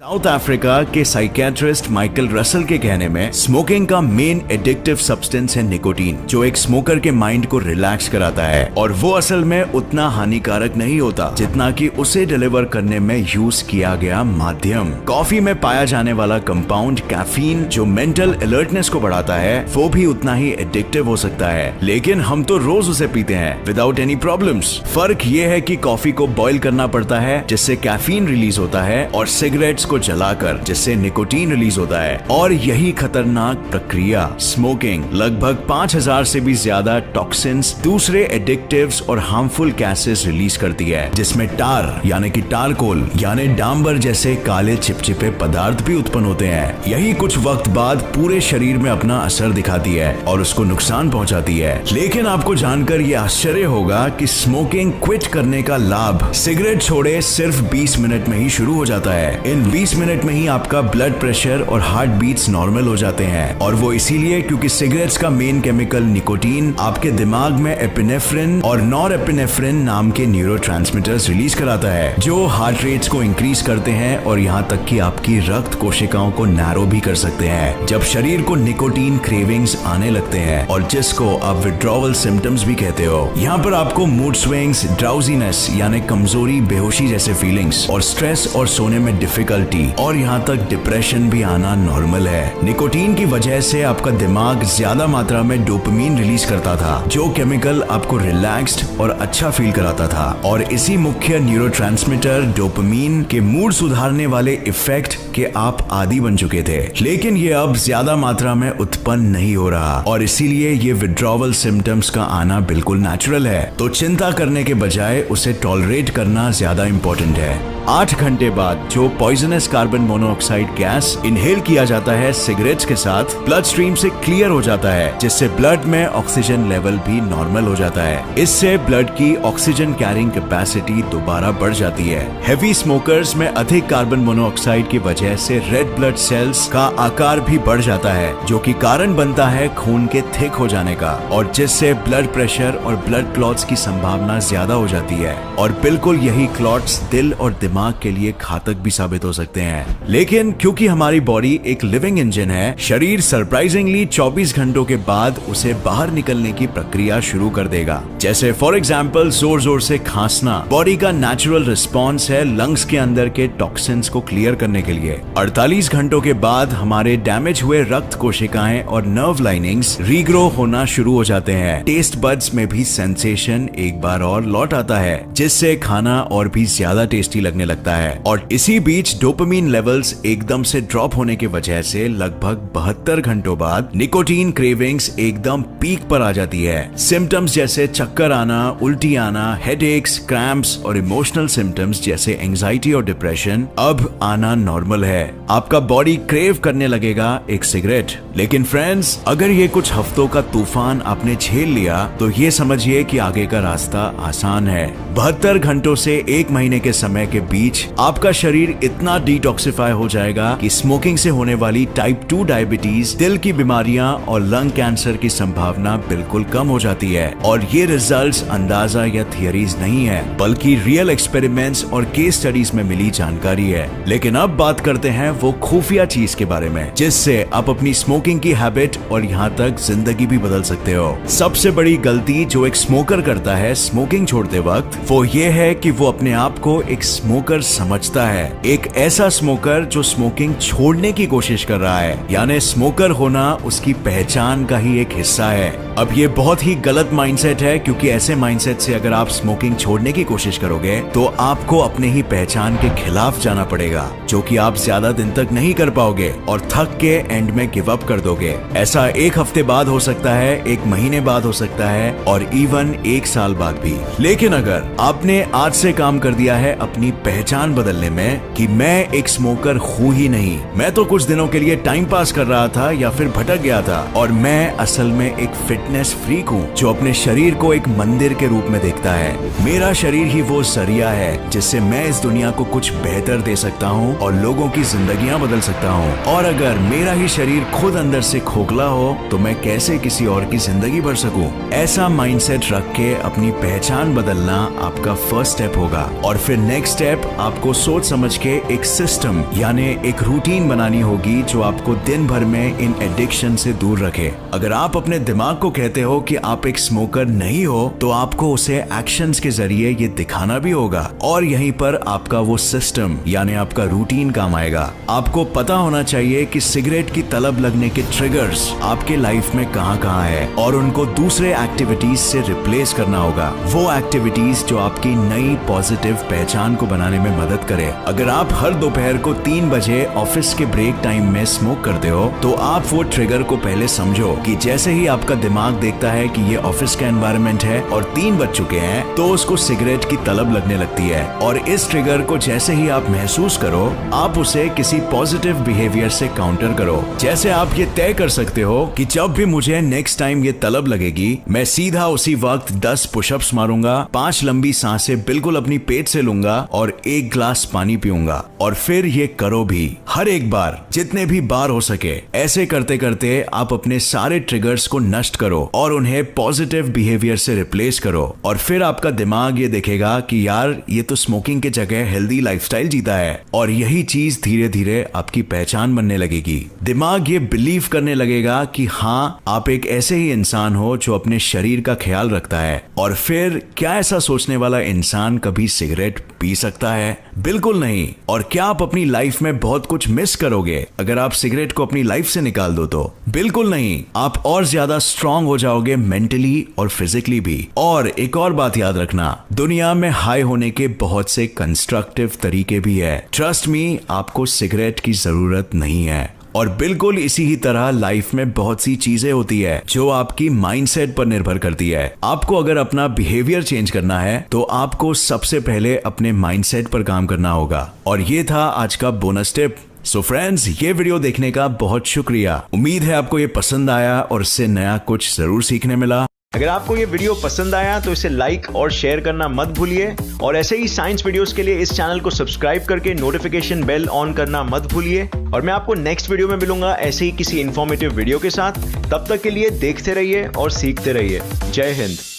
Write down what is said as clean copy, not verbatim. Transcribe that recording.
South Africa के psychiatrist Michael Russell के कहने में स्मोकिंग का मेन एडिक्टिव सब्सटेंस है निकोटीन, जो एक स्मोकर के माइंड को रिलैक्स कराता है और वो असल में उतना हानिकारक नहीं होता जितना कि उसे डिलीवर करने में यूज किया गया माध्यम। कॉफी में पाया जाने वाला कंपाउंड कैफीन जो मेंटल अलर्टनेस को बढ़ाता है वो भी उतना ही एडिक्टिव हो सकता है, लेकिन हम तो रोज उसे पीते हैं विदाउट एनी प्रॉब्लम्स। फर्क ये है कि कॉफी को बॉईल करना पड़ता है जिससे कैफीन रिलीज होता है और सिगरेट्स को जलाकर जिससे निकोटीन रिलीज होता है। और यही खतरनाक प्रक्रिया स्मोकिंग लगभग 5000 से भी ज्यादा टॉक्सिन्स, दूसरे एडिक्टिव्स और हार्मफुल गैसेस रिलीज करती है, जिसमें टार यानी कि टारकोल यानी डांबर जैसे काले चिपचिपे पदार्थ भी उत्पन्न होते हैं। यही कुछ वक्त बाद पूरे शरीर में अपना असर दिखाती है और उसको नुकसान पहुंचाती है। लेकिन आपको जानकर यह आश्चर्य होगा कि स्मोकिंग क्विट करने का लाभ सिगरेट छोड़े सिर्फ 20 मिनट में ही शुरू हो जाता है। इन 20 मिनट में ही आपका ब्लड प्रेशर और हार्ट बीट्स नॉर्मल हो जाते हैं, और वो इसीलिए क्योंकि सिगरेट्स का मेन केमिकल निकोटीन आपके दिमाग में एपिनेफ्रिन और नॉरएपिनेफ्रिन नाम के न्यूरोट्रांसमीटर्स रिलीज कराता है, जो हार्ट रेट्स को इंक्रीज करते हैं और यहाँ तक कि आपकी रक्त कोशिकाओं को नैरो भी कर सकते हैं। जब शरीर को निकोटीन क्रेविंग्स आने लगते हैं और जिसको आप विड्रॉवल सिम्टम्स भी कहते हो, यहाँ पर आपको मूड स्विंग्स, ड्राउजीनेस यानी कमजोरी, बेहोशी जैसे फीलिंग्स और स्ट्रेस और सोने में डिफिकल्टी और यहाँ तक डिप्रेशन भी आना नॉर्मल है। निकोटीन की वजह से आपका दिमाग ज्यादा मात्रा में डोपामीन रिलीज करता था, जो केमिकल आपको रिलैक्स्ड और अच्छा फील कराता था, और इसी मुख्य न्यूरोट्रांसमीटर डोपामीन के मूड सुधारने वाले इफेक्ट के आप आदी बन चुके थे। लेकिन ये अब ज्यादा मात्रा में उत्पन्न नहीं हो रहा और इसीलिए ये विड्रॉवल सिम्टम्स का आना बिल्कुल नेचुरल है। तो चिंता करने के बजाय उसे टॉलरेट करना ज्यादा इंपॉर्टेंट है। 8 घंटे बाद जो poisonous carbon monoxide gas inhale किया जाता है सिगरेट्स के साथ, ब्लड स्ट्रीम से क्लियर हो जाता है, जिससे ब्लड में ऑक्सीजन लेवल भी नॉर्मल हो जाता है। इससे ब्लड की ऑक्सीजन कैरिंग कैपेसिटी दोबारा बढ़ जाती है। हेवी स्मोकर्स में अधिक कार्बन मोनोऑक्साइड की वजह से रेड ब्लड सेल्स का आकार भी बढ़ जाता है, जो कि कारण बनता है खून के थिक हो जाने का, और जिससे ब्लड प्रेशर और ब्लड क्लॉट्स की संभावना ज्यादा हो जाती है। और बिल्कुल यही क्लॉट्स दिल और दिमाग के लिए घातक भी साबित हो सकते हैं। लेकिन क्योंकि हमारी बॉडी एक लिविंग इंजन है, शरीर सरप्राइजिंगली 24 घंटों के बाद उसे बाहर निकलने की प्रक्रिया शुरू कर देगा। जैसे फॉर एग्जांपल जोर जोर से खांसना बॉडी का नेचुरल रिस्पॉन्स है लंग्स के अंदर के टॉक्सिन्स को क्लियर करने के लिए। 48 घंटों के बाद हमारे डैमेज हुए रक्त कोशिकाएं और नर्व लाइनिंग्स रीग्रो होना शुरू हो जाते हैं। टेस्ट बड्स में भी सेंसेशन एक बार और लौट आता है, जिससे खाना और भी ज्यादा टेस्टी लगने लगता है। और इसी बीच डोपामीन लेवल्स एकदम से ड्रॉप होने की वजह से लगभग 72 घंटों बाद निकोटीन क्रेविंग्स एकदम पीक पर आ जाती है। सिम्टम्स जैसे चक्कर आना, उल्टी आना, हेडेक्स, क्रैम्प्स और इमोशनल सिम्टम्स जैसे एंजाइटी और डिप्रेशन अब आना नॉर्मल है। आपका बॉडी क्रेव करने लगेगा एक सिगरेट। लेकिन फ्रेंड्स, अगर ये कुछ हफ्तों का तूफान आपने झेल लिया तो ये समझिए कि आगे का रास्ता आसान है। 72 घंटों से 1 महीने के समय के बीच आपका शरीर इतना डिटॉक्सिफाई हो जाएगा कि स्मोकिंग से होने वाली टाइप 2 डायबिटीज, दिल की बीमारियां और लंग कैंसर की संभावना बिल्कुल कम हो जाती है। और ये रिजल्ट्स अंदाजा या थियरीज नहीं है, बल्कि रियल एक्सपेरिमेंट्स और केस स्टडीज में मिली जानकारी है। लेकिन अब बात करते हैं वो खुफिया चीज के बारे में, जिससे आप अपनी स्मोकिंग की हैबिट और यहाँ तक जिंदगी भी बदल सकते हो। सबसे बड़ी गलती जो एक स्मोकर करता है स्मोकिंग छोड़ते वक्त, वो ये है कि वो अपने आप को एक स्मोकर समझता है, एक ऐसा स्मोकर जो स्मोकिंग छोड़ने की कोशिश कर रहा है, यानी स्मोकर होना उसकी पहचान का ही एक हिस्सा है। अब ये बहुत ही गलत माइंडसेट है, क्योंकि ऐसे माइंडसेट से अगर आप स्मोकिंग छोड़ने की कोशिश करोगे तो आपको अपने ही पहचान के खिलाफ जाना पड़ेगा, जो कि आप ज्यादा दिन तक नहीं कर पाओगे और थक के एंड में गिव अप कर दोगे। ऐसा 1 हफ्ते बाद हो सकता है, 1 महीने बाद हो सकता है और इवन 1 साल बाद भी। लेकिन अगर आपने आज से काम कर दिया है अपनी पहचान बदलने में कि मैं एक स्मोकर हूँ ही नहीं, मैं तो कुछ दिनों के लिए टाइम पास कर रहा था या फिर भटक गया था और मैं असल में एक फिट फिटनेस फ्रीक हूँ जो अपने शरीर को एक मंदिर के रूप में देखता है। मेरा शरीर ही वो जरिया है जिससे मैं इस दुनिया को कुछ बेहतर दे सकता हूँ और लोगों की जिंदगियां बदल सकता हूँ। और अगर मेरा ही शरीर खुद अंदर से खोखला हो तो मैं कैसे किसी और की जिंदगी भर सकूं? ऐसा माइंडसेट रख के अपनी पहचान बदलना आपका फर्स्ट स्टेप होगा। और फिर नेक्स्ट स्टेप आपको सोच समझ के एक सिस्टम यानी एक रूटीन बनानी होगी जो आपको दिन भर में इन एडिक्शन से दूर रखे। अगर आप अपने दिमाग को कहते हो कि आप एक स्मोकर नहीं हो तो आपको उसे एक्शंस के जरिए ये दिखाना भी होगा और यहीं पर आपका वो सिस्टम यानी आपका रूटीन काम आएगा। आपको पता होना चाहिए कि सिगरेट की तलब लगने के ट्रिगर्स आपके लाइफ में कहां है और उनको दूसरे एक्टिविटीज से रिप्लेस करना होगा। वो एक्टिविटीज जो आपकी नई पॉजिटिव पहचान को बनाने में मदद करे। अगर आप हर दोपहर को 3 बजे ऑफिस के ब्रेक टाइम में स्मोक करते हो तो आप वो ट्रिगर को पहले समझो कि जैसे ही आपका दिमाग देखता है कि ये ऑफिस का एनवायरनमेंट है और 3 बज चुके हैं तो उसको सिगरेट की तलब लगने लगती है। और इस ट्रिगर को जैसे ही आप महसूस करो आप उसे किसी पॉजिटिव बिहेवियर से काउंटर करो। जैसे आप ये तय कर सकते हो कि जब भी मुझे नेक्स्ट टाइम ये तलब लगेगी मैं सीधा उसी वक्त 10 पुशअप्स मारूंगा, 5 लंबी सांसें बिल्कुल अपनी पेट से लूंगा और 1 ग्लास पानी पीऊंगा। और फिर ये करो भी हर एक बार, जितने भी बार हो सके। ऐसे करते करते आप अपने सारे ट्रिगर्स को नष्ट करो और उन्हें पॉजिटिव बिहेवियर से रिप्लेस करो। और फिर आपका दिमाग ये देखेगा कि यार ये तो स्मोकिंग के जगह हेल्दी लाइफस्टाइल जीता है और यही चीज धीरे धीरे आपकी पहचान बनने लगेगी। दिमाग ये बिलीव करने लगेगा कि हाँ आप एक ऐसे ही इंसान हो जो अपने शरीर का ख्याल रखता है। और फिर क्या ऐसा सोचने वाला इंसान कभी सिगरेट पी सकता है? बिल्कुल नहीं। और क्या आप अपनी लाइफ में बहुत कुछ मिस करोगे अगर आप सिगरेट को अपनी लाइफ से निकाल दो? तो बिल्कुल नहीं। आप और ज्यादा स्ट्रांग हो जाओगे मेंटली और फिजिकली भी। और एक और बात याद रखना, दुनिया में हाई होने के बहुत से कंस्ट्रक्टिव तरीके भी है। ट्रस्ट मी, आपको सिगरेट की जरूरत नहीं है। और बिल्कुल इसी ही तरह लाइफ में बहुत सी चीजें होती है जो आपकी माइंडसेट पर निर्भर करती है। आपको अगर अपना बिहेवियर चेंज करना है तो आपको सबसे पहले अपने माइंडसेट पर काम करना होगा। और ये था आज का बोनस टिप। सो फ्रेंड्स, ये वीडियो देखने का बहुत शुक्रिया। उम्मीद है आपको ये पसंद आया और इससे नया कुछ जरूर सीखने मिला। अगर आपको ये वीडियो पसंद आया तो इसे लाइक और शेयर करना मत भूलिए और ऐसे ही साइंस वीडियोस के लिए इस चैनल को सब्सक्राइब करके नोटिफिकेशन बेल ऑन करना मत भूलिए। और मैं आपको नेक्स्ट वीडियो में मिलूंगा ऐसे ही किसी इंफॉर्मेटिव वीडियो के साथ। तब तक के लिए देखते रहिए और सीखते रहिए। जय हिंद।